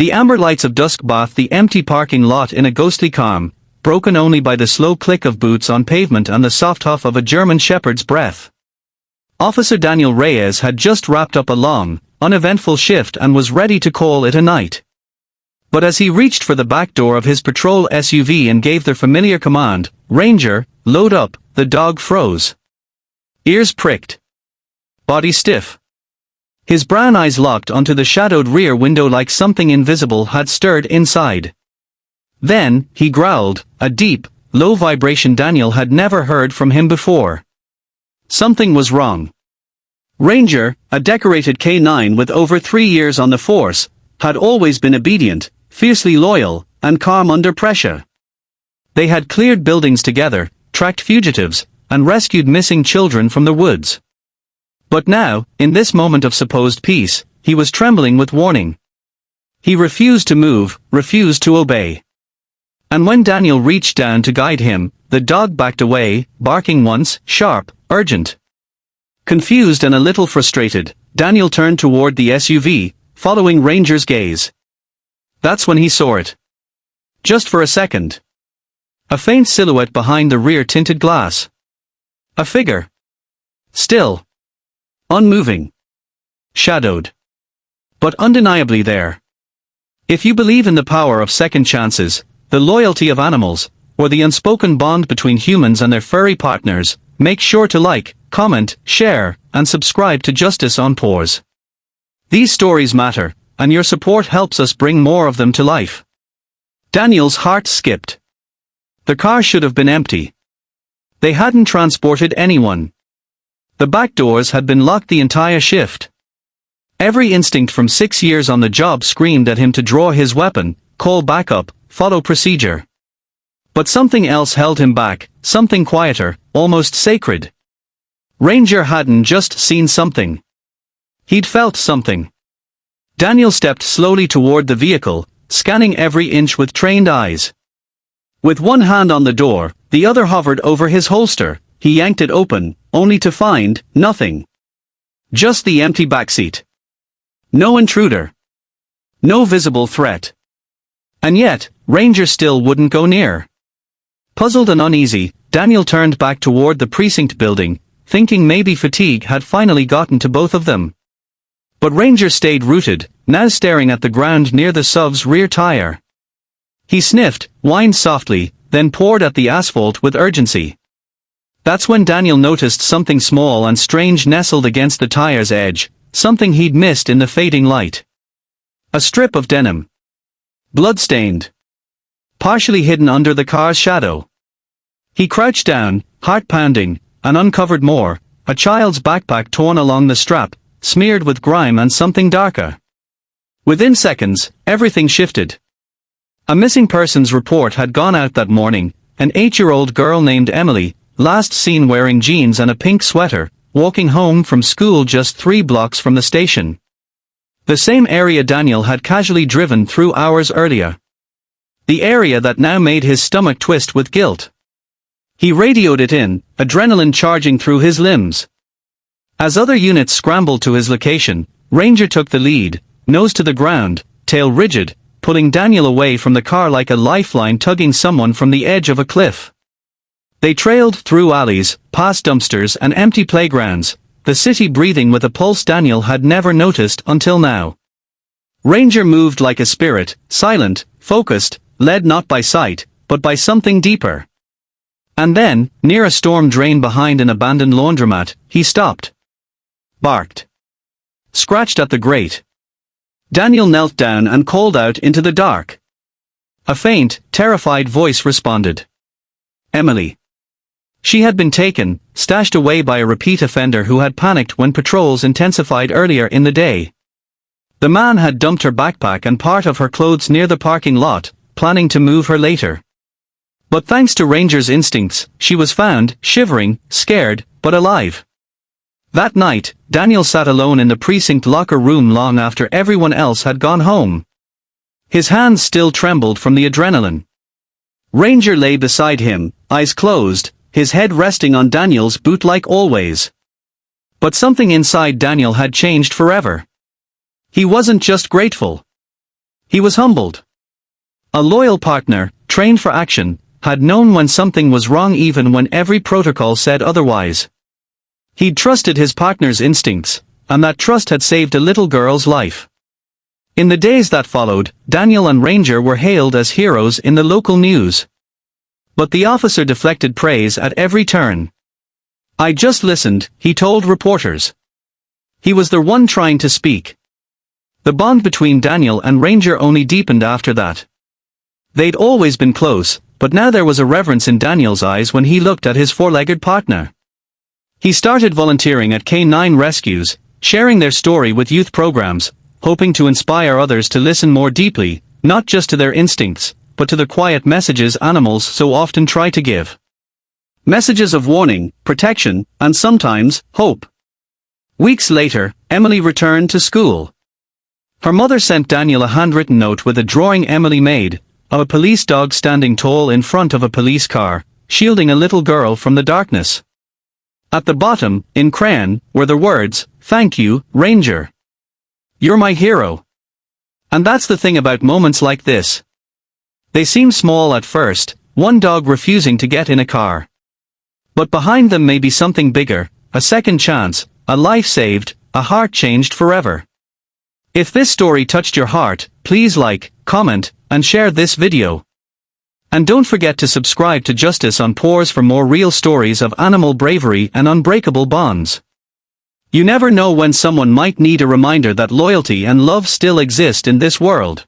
The amber lights of dusk bathed the empty parking lot in a ghostly calm, broken only by the slow click of boots on pavement and the soft huff of a German shepherd's breath. Officer Daniel Reyes had just wrapped up a long, uneventful shift and was ready to call it a night. But as he reached for the back door of his patrol SUV and gave the familiar command, "Ranger, load up," the dog froze. Ears pricked. Body stiff. His brown eyes locked onto the shadowed rear window like something invisible had stirred inside. Then, he growled, a deep, low vibration Daniel had never heard from him before. Something was wrong. Ranger, a decorated K9 with over 3 years on the force, had always been obedient, fiercely loyal, and calm under pressure. They had cleared buildings together, tracked fugitives, and rescued missing children from the woods. But now, in this moment of supposed peace, he was trembling with warning. He refused to move, refused to obey. And when Daniel reached down to guide him, the dog backed away, barking once, sharp, urgent. Confused and a little frustrated, Daniel turned toward the SUV, following Ranger's gaze. That's when he saw it. Just for a second. A faint silhouette behind the rear tinted glass. A figure. Still. Unmoving. Shadowed. But undeniably there. If you believe in the power of second chances, the loyalty of animals, or the unspoken bond between humans and their furry partners, make sure to like, comment, share, and subscribe to Justice on Paws. These stories matter, and your support helps us bring more of them to life. Daniel's heart skipped. The car should have been empty. They hadn't transported anyone. The back doors had been locked the entire shift. Every instinct from 6 years on the job screamed at him to draw his weapon, call backup, follow procedure. But something else held him back, something quieter, almost sacred. Ranger hadn't just seen something. He'd felt something. Daniel stepped slowly toward the vehicle, scanning every inch with trained eyes. With one hand on the door, the other hovered over his holster. He yanked it open, only to find nothing. Just the empty backseat. No intruder. No visible threat. And yet, Ranger still wouldn't go near. Puzzled and uneasy, Daniel turned back toward the precinct building, thinking maybe fatigue had finally gotten to both of them. But Ranger stayed rooted, now staring at the ground near the SUV's rear tire. He sniffed, whined softly, then poured at the asphalt with urgency. That's when Daniel noticed something small and strange nestled against the tire's edge, something he'd missed in the fading light. A strip of denim. Blood-stained. Partially hidden under the car's shadow. He crouched down, heart pounding, and uncovered more, a child's backpack torn along the strap, smeared with grime and something darker. Within seconds, everything shifted. A missing persons report had gone out that morning, an 8-year-old girl named Emily, last seen wearing jeans and a pink sweater, walking home from school just 3 blocks from the station. The same area Daniel had casually driven through hours earlier. The area that now made his stomach twist with guilt. He radioed it in, adrenaline charging through his limbs. As other units scrambled to his location, Ranger took the lead, nose to the ground, tail rigid, pulling Daniel away from the car like a lifeline tugging someone from the edge of a cliff. They trailed through alleys, past dumpsters and empty playgrounds, the city breathing with a pulse Daniel had never noticed until now. Ranger moved like a spirit, silent, focused, led not by sight, but by something deeper. And then, near a storm drain behind an abandoned laundromat, he stopped. Barked. Scratched at the grate. Daniel knelt down and called out into the dark. A faint, terrified voice responded. Emily. She had been taken, stashed away by a repeat offender who had panicked when patrols intensified earlier in the day. The man had dumped her backpack and part of her clothes near the parking lot, planning to move her later. But thanks to Ranger's instincts, she was found, shivering, scared, but alive. That night, Daniel sat alone in the precinct locker room long after everyone else had gone home. His hands still trembled from the adrenaline. Ranger lay beside him, eyes closed, his head resting on Daniel's boot like always. But something inside Daniel had changed forever. He wasn't just grateful. He was humbled. A loyal partner, trained for action, had known when something was wrong even when every protocol said otherwise. He'd trusted his partner's instincts, and that trust had saved a little girl's life. In the days that followed, Daniel and Ranger were hailed as heroes in the local news. But the officer deflected praise at every turn. "I just listened," he told reporters. He was the one trying to speak. The bond between Daniel and Ranger only deepened after that. They'd always been close, but now there was a reverence in Daniel's eyes when he looked at his four-legged partner. He started volunteering at K9 rescues, sharing their story with youth programs, hoping to inspire others to listen more deeply, not just to their instincts, but to the quiet messages animals so often try to give. Messages of warning, protection, and sometimes, hope. Weeks later, Emily returned to school. Her mother sent Daniel a handwritten note with a drawing Emily made, of a police dog standing tall in front of a police car, shielding a little girl from the darkness. At the bottom, in crayon, were the words, "Thank you, Ranger. You're my hero." And that's the thing about moments like this. They seem small at first, one dog refusing to get in a car. But behind them may be something bigger, a second chance, a life saved, a heart changed forever. If this story touched your heart, please like, comment, and share this video. And don't forget to subscribe to Justice on Paws for more real stories of animal bravery and unbreakable bonds. You never know when someone might need a reminder that loyalty and love still exist in this world.